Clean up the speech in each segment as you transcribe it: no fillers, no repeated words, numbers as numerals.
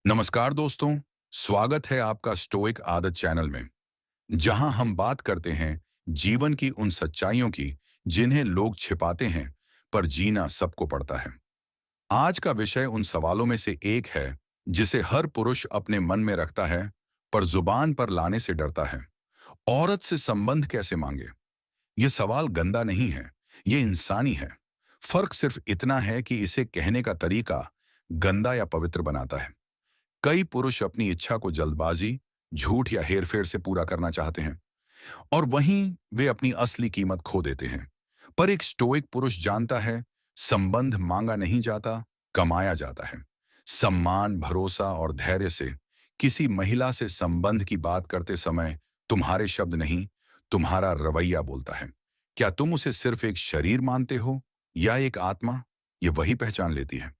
नमस्कार दोस्तों, स्वागत है आपका स्टोइक आदत चैनल में, जहां हम बात करते हैं जीवन की उन सच्चाइयों की जिन्हें लोग छिपाते हैं पर जीना सबको पड़ता है। आज का विषय उन सवालों में से एक है जिसे हर पुरुष अपने मन में रखता है पर जुबान पर लाने से डरता है। औरत से संबंध कैसे मांगे? यह सवाल गंदा नहीं है, ये इंसानी है। फर्क सिर्फ इतना है कि इसे कहने का तरीका गंदा या पवित्र बनाता है। कई पुरुष अपनी इच्छा को जल्दबाजी, झूठ या हेरफेर से पूरा करना चाहते हैं और वहीं वे अपनी असली कीमत खो देते हैं। पर एक स्टोइक पुरुष जानता है, संबंध मांगा नहीं जाता, कमाया जाता है। सम्मान, भरोसा और धैर्य से। किसी महिला से संबंध की बात करते समय तुम्हारे शब्द नहीं, तुम्हारा रवैया बोलता है। क्या तुम उसे सिर्फ एक शरीर मानते हो या एक आत्मा? ये वही पहचान लेती है।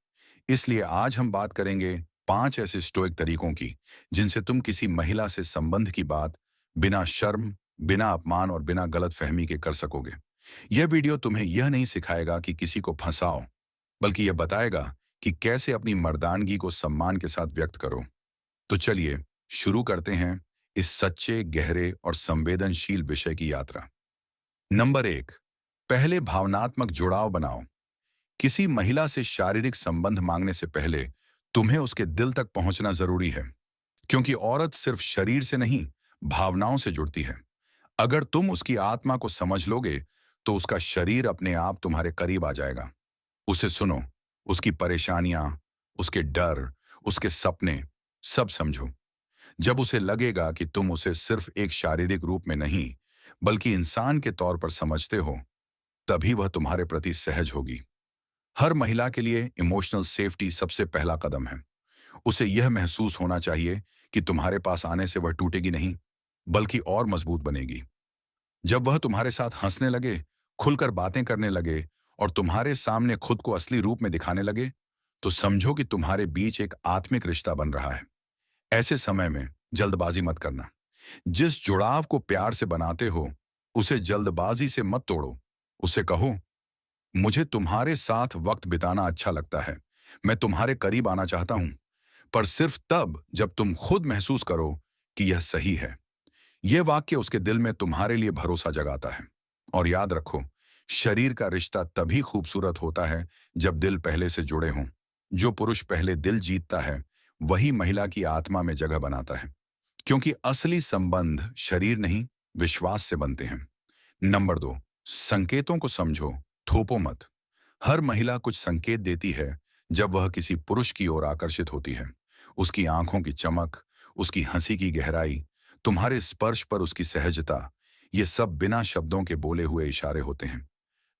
इसलिए आज हम बात करेंगे 5 ऐसे स्टोइक तरीकों की जिनसे तुम किसी महिला से संबंध की बात बिना शर्म, बिना अपमान और बिना गलतफहमी के कर सकोगे। यह वीडियो तुम्हें यह नहीं सिखाएगा कि किसी को फंसाओ, बल्कि यह बताएगा कि कैसे अपनी मर्दानगी को सम्मान के साथ व्यक्त करो। तो चलिए शुरू करते हैं इस सच्चे, गहरे और संवेदनशील विषय की यात्रा। नंबर 1, पहले भावनात्मक जुड़ाव बनाओ। किसी महिला से शारीरिक संबंध मांगने से पहले तुम्हें उसके दिल तक पहुंचना जरूरी है, क्योंकि औरत सिर्फ शरीर से नहीं, भावनाओं से जुड़ती है। अगर तुम उसकी आत्मा को समझ लोगे, तो उसका शरीर अपने आप तुम्हारे करीब आ जाएगा। उसे सुनो, उसकी परेशानियां, उसके डर, उसके सपने, सब समझो। जब उसे लगेगा कि तुम उसे सिर्फ एक शारीरिक रूप में नहीं, बल्कि इंसान के तौर पर समझते हो, तभी वह तुम्हारे प्रति सहज होगी। हर महिला के लिए इमोशनल सेफ्टी सबसे पहला कदम है। उसे यह महसूस होना चाहिए कि तुम्हारे पास आने से वह टूटेगी नहीं, बल्कि और मजबूत बनेगी। जब वह तुम्हारे साथ हंसने लगे, खुलकर बातें करने लगे और तुम्हारे सामने खुद को असली रूप में दिखाने लगे, तो समझो कि तुम्हारे बीच एक आत्मिक रिश्ता बन रहा है। ऐसे समय में जल्दबाजी मत करना। जिस जुड़ाव को प्यार से बनाते हो, उसे जल्दबाजी से मत तोड़ो। उसे कहो, मुझे तुम्हारे साथ वक्त बिताना अच्छा लगता है, मैं तुम्हारे करीब आना चाहता हूं, पर सिर्फ तब जब तुम खुद महसूस करो कि यह सही है। यह वाक्य उसके दिल में तुम्हारे लिए भरोसा जगाता है। और याद रखो, शरीर का रिश्ता तभी खूबसूरत होता है जब दिल पहले से जुड़े हों। जो पुरुष पहले दिल जीतता है, वही महिला की आत्मा में जगह बनाता है, क्योंकि असली संबंध शरीर नहीं, विश्वास से बनते हैं। नंबर 2, संकेतों को समझो, थोपो मत। हर महिला कुछ संकेत देती है जब वह किसी पुरुष की ओर आकर्षित होती है। उसकी आंखों की चमक, उसकी हंसी की गहराई, तुम्हारे स्पर्श पर उसकी सहजता, ये सब बिना शब्दों के बोले हुए इशारे होते हैं।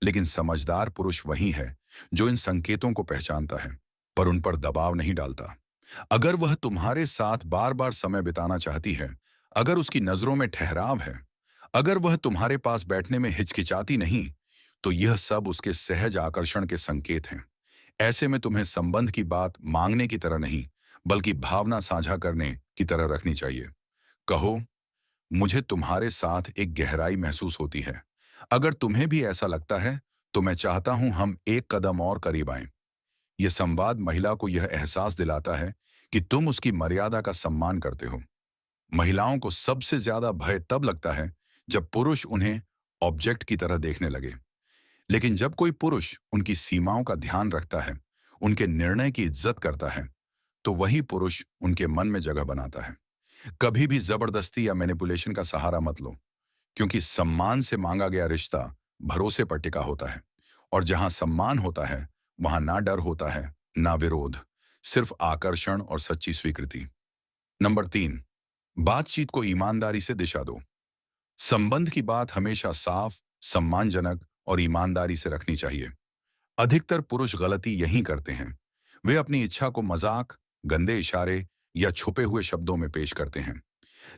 लेकिन समझदार पुरुष वही है जो इन संकेतों को पहचानता है, पर उन पर दबाव नहीं डालता। अगर वह तुम्हारे साथ बार बार समय बिताना चाहती है, अगर उसकी नजरों में ठहराव है, अगर वह तुम्हारे पास बैठने में हिचकिचाती नहीं, तो यह सब उसके सहज आकर्षण के संकेत हैं। ऐसे में तुम्हें संबंध की बात मांगने की तरह नहीं, बल्कि भावना साझा करने की तरह रखनी चाहिए। कहो, मुझे तुम्हारे साथ एक गहराई महसूस होती है। अगर तुम्हें भी ऐसा लगता है, तो मैं चाहता हूं हम एक कदम और करीब आएं। यह संवाद महिला को यह एहसास दिलाता है कि तुम उसकी मर्यादा का सम्मान करते हो। महिलाओं को सबसे ज्यादा भय तब लगता है जब पुरुष उन्हें ऑब्जेक्ट की तरह देखने लगे। लेकिन जब कोई पुरुष उनकी सीमाओं का ध्यान रखता है, उनके निर्णय की इज्जत करता है, तो वही पुरुष उनके मन में जगह बनाता है। कभी भी जबरदस्ती या मैनिपुलेशन का सहारा मत लो, क्योंकि सम्मान से मांगा गया रिश्ता भरोसे पर टिका होता है। और जहां सम्मान होता है, वहां ना डर होता है, ना विरोध, सिर्फ आकर्षण और सच्ची स्वीकृति। नंबर 3, बातचीत को ईमानदारी से दिशा दो। संबंध की बात हमेशा साफ, सम्मानजनक और ईमानदारी से रखनी चाहिए। अधिकतर पुरुष गलती यही करते हैं। वे अपनी इच्छा को मजाक, गंदे इशारे या छुपे हुए शब्दों में पेश करते हैं।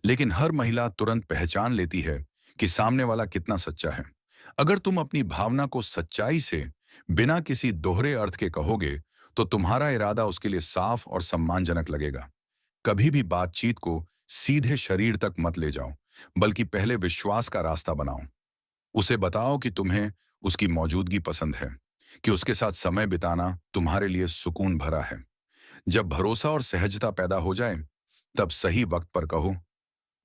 लेकिन हर महिला तुरंत पहचान लेती है कि सामने वाला कितना सच्चा है। अगर तुम अपनी भावना को सच्चाई से, बिना किसी दोहरे अर्थ के कहोगे, तो तुम्हारा इरादा उसके लिए साफ और सम्मानजनक लगेगा। कभी भी बातचीत को सीधे शरीर तक मत ले जाओ, बल्कि पहले विश्वास का रास्ता बनाओ। उसे बताओ कि तुम्हें उसकी मौजूदगी पसंद है, कि उसके साथ समय बिताना तुम्हारे लिए सुकून भरा है। जब भरोसा और सहजता पैदा हो जाए, तब सही वक्त पर कहो,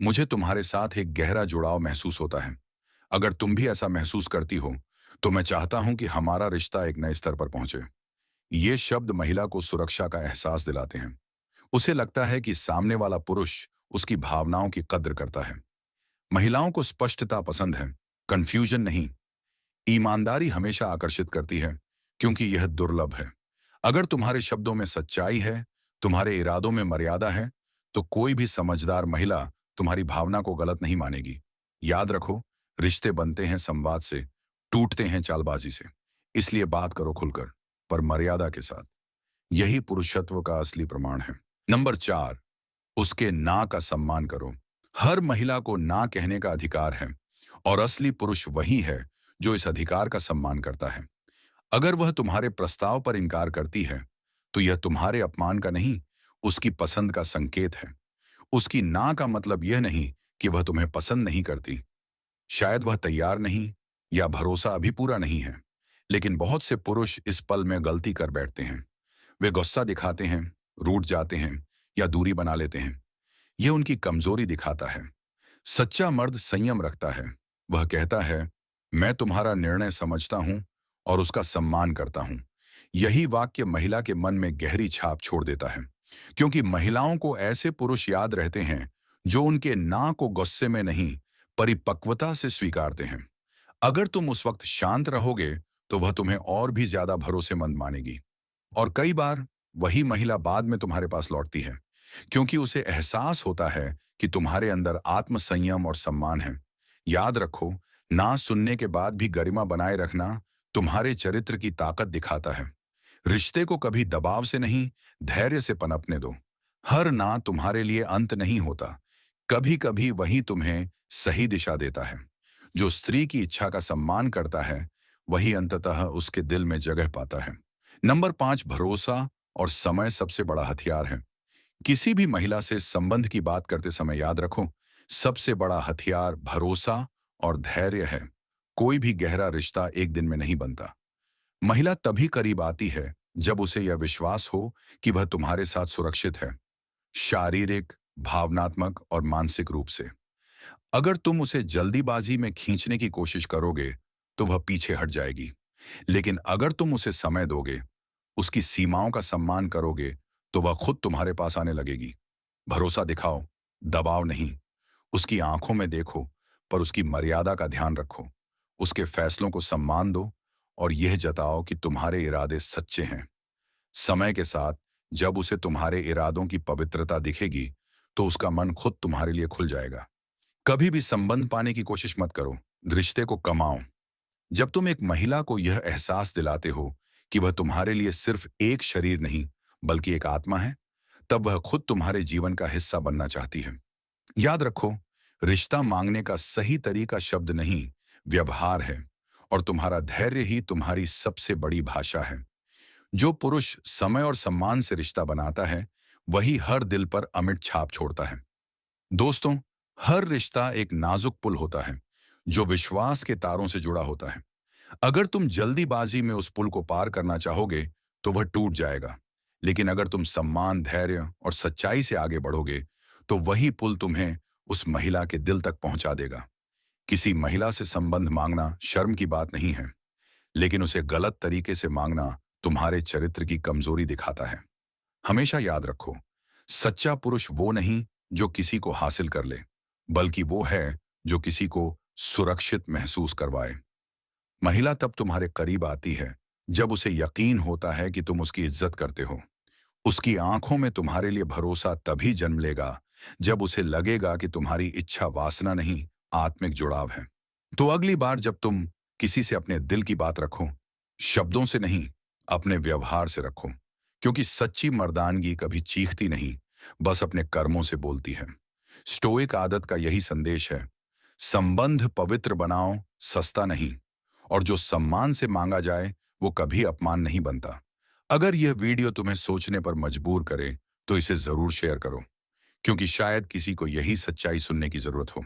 मुझे तुम्हारे साथ एक गहरा जुड़ाव महसूस होता है। अगर तुम भी ऐसा महसूस करती हो, तो मैं चाहता हूं कि हमारा रिश्ता एक नए स्तर पर पहुंचे। ये शब्द महिला को सुरक्षा का एहसास दिलाते हैं। उसे लगता है कि सामने वाला पुरुष उसकी भावनाओं की कद्र करता है। महिलाओं को स्पष्टता पसंद है, कंफ्यूजन नहीं। ईमानदारी हमेशा आकर्षित करती है, क्योंकि यह दुर्लभ है। अगर तुम्हारे शब्दों में सच्चाई है, तुम्हारे इरादों में मर्यादा है, तो कोई भी समझदार महिला तुम्हारी भावना को गलत नहीं मानेगी। याद रखो, रिश्ते बनते हैं संवाद से, टूटते हैं चालबाजी से। इसलिए बात करो खुलकर, पर मर्यादा के साथ। यही पुरुषत्व का असली प्रमाण है। नंबर 4, उसके ना का सम्मान करो। हर महिला को ना कहने का अधिकार है, और असली पुरुष वही है जो इस अधिकार का सम्मान करता है। अगर वह तुम्हारे प्रस्ताव पर इनकार करती है, तो यह तुम्हारे अपमान का नहीं, उसकी पसंद का संकेत है। उसकी ना का मतलब यह नहीं कि वह तुम्हें पसंद नहीं करती। शायद वह तैयार नहीं, या भरोसा अभी पूरा नहीं है। लेकिन बहुत से पुरुष इस पल में गलती कर बैठते हैं। वे गुस्सा दिखाते हैं, रूठ जाते हैं, या दूरी बना लेते हैं। यह उनकी कमजोरी दिखाता है। सच्चा मर्द संयम रखता है। वह कहता है, मैं तुम्हारा निर्णय समझता हूं और उसका सम्मान करता हूं। यही वाक्य महिला के मन में गहरी छाप छोड़ देता है, क्योंकि महिलाओं को ऐसे पुरुष याद रहते हैं जो उनके ना को गुस्से में नहीं, परिपक्वता से स्वीकारते हैं। अगर तुम उस वक्त शांत रहोगे, तो वह तुम्हें और भी ज्यादा भरोसेमंद मानेगी। और कई बार वही महिला बाद में तुम्हारे पास लौटती है, क्योंकि उसे एहसास होता है कि तुम्हारे अंदर आत्मसंयम और सम्मान है। याद रखो, ना सुनने के बाद भी गरिमा बनाए रखना तुम्हारे चरित्र की ताकत दिखाता है। रिश्ते को कभी दबाव से नहीं, धैर्य से पनपने दो। हर ना तुम्हारे लिए अंत नहीं होता। कभी कभी वही तुम्हें सही दिशा देता है। जो स्त्री की इच्छा का सम्मान करता है, वही अंततः उसके दिल में जगह पाता है। नंबर 5, भरोसा और समय सबसे बड़ा हथियार है। किसी भी महिला से संबंध की बात करते समय याद रखो, सबसे बड़ा हथियार भरोसा और धैर्य है। कोई भी गहरा रिश्ता एक दिन में नहीं बनता। महिला तभी करीब आती है जब उसे यह विश्वास हो कि वह तुम्हारे साथ सुरक्षित है, शारीरिक, भावनात्मक और मानसिक रूप से। अगर तुम उसे जल्दीबाजी में खींचने की कोशिश करोगे, तो वह पीछे हट जाएगी। लेकिन अगर तुम उसे समय दोगे, उसकी सीमाओं का सम्मान करोगे, तो वह खुद तुम्हारे पास आने लगेगी। भरोसा दिखाओ, दबाव नहीं। उसकी आंखों में देखो, पर उसकी मर्यादा का ध्यान रखो। उसके फैसलों को सम्मान दो, और यह जताओ कि तुम्हारे इरादे सच्चे हैं। समय के साथ जब उसे तुम्हारे इरादों की पवित्रता दिखेगी, तो उसका मन खुद तुम्हारे लिए खुल जाएगा। कभी भी संबंध पाने की कोशिश मत करो, रिश्ते को कमाओ। जब तुम एक महिला को यह एहसास दिलाते हो कि वह तुम्हारे लिए सिर्फ एक शरीर नहीं, बल्कि एक आत्मा है, तब वह खुद तुम्हारे जीवन का हिस्सा बनना चाहती है। याद रखो, रिश्ता मांगने का सही तरीका शब्द नहीं, व्यवहार है। और तुम्हारा धैर्य ही तुम्हारी सबसे बड़ी भाषा है। जो पुरुष समय और सम्मान से रिश्ता बनाता है, वही हर दिल पर अमिट छाप छोड़ता है। दोस्तों, हर रिश्ता एक नाजुक पुल होता है, जो विश्वास के तारों से जुड़ा होता है। अगर तुम जल्दीबाजी में उस पुल को पार करना चाहोगे, तो वह टूट जाएगा। लेकिन अगर तुम सम्मान, धैर्य और सच्चाई से आगे बढ़ोगे, तो वही पुल तुम्हें उस महिला के दिल तक पहुंचा देगा। किसी महिला से संबंध मांगना शर्म की बात नहीं है, लेकिन उसे गलत तरीके से मांगना तुम्हारे चरित्र की कमजोरी दिखाता है। हमेशा याद रखो, सच्चा पुरुष वो नहीं जो किसी को हासिल कर ले, बल्कि वो है जो किसी को सुरक्षित महसूस करवाए। महिला तब तुम्हारे करीब आती है जब उसे यकीन होता है कि तुम उसकी इज्जत करते हो। उसकी आंखों में तुम्हारे लिए भरोसा तभी जन्म लेगा जब उसे लगेगा कि तुम्हारी इच्छा वासना नहीं, आत्मिक जुड़ाव है। तो अगली बार जब तुम किसी से अपने दिल की बात रखो, शब्दों से नहीं, अपने व्यवहार से रखो। क्योंकि सच्ची मर्दानगी कभी चीखती नहीं, बस अपने कर्मों से बोलती है। स्टोइक आदत का यही संदेश है, संबंध पवित्र बनाओ, सस्ता नहीं। और जो सम्मान से मांगा जाए, वो कभी अपमान नहीं बनता। अगर यह वीडियो तुम्हें सोचने पर मजबूर करे, तो इसे जरूर शेयर करो, क्योंकि शायद किसी को यही सच्चाई सुनने की जरूरत हो।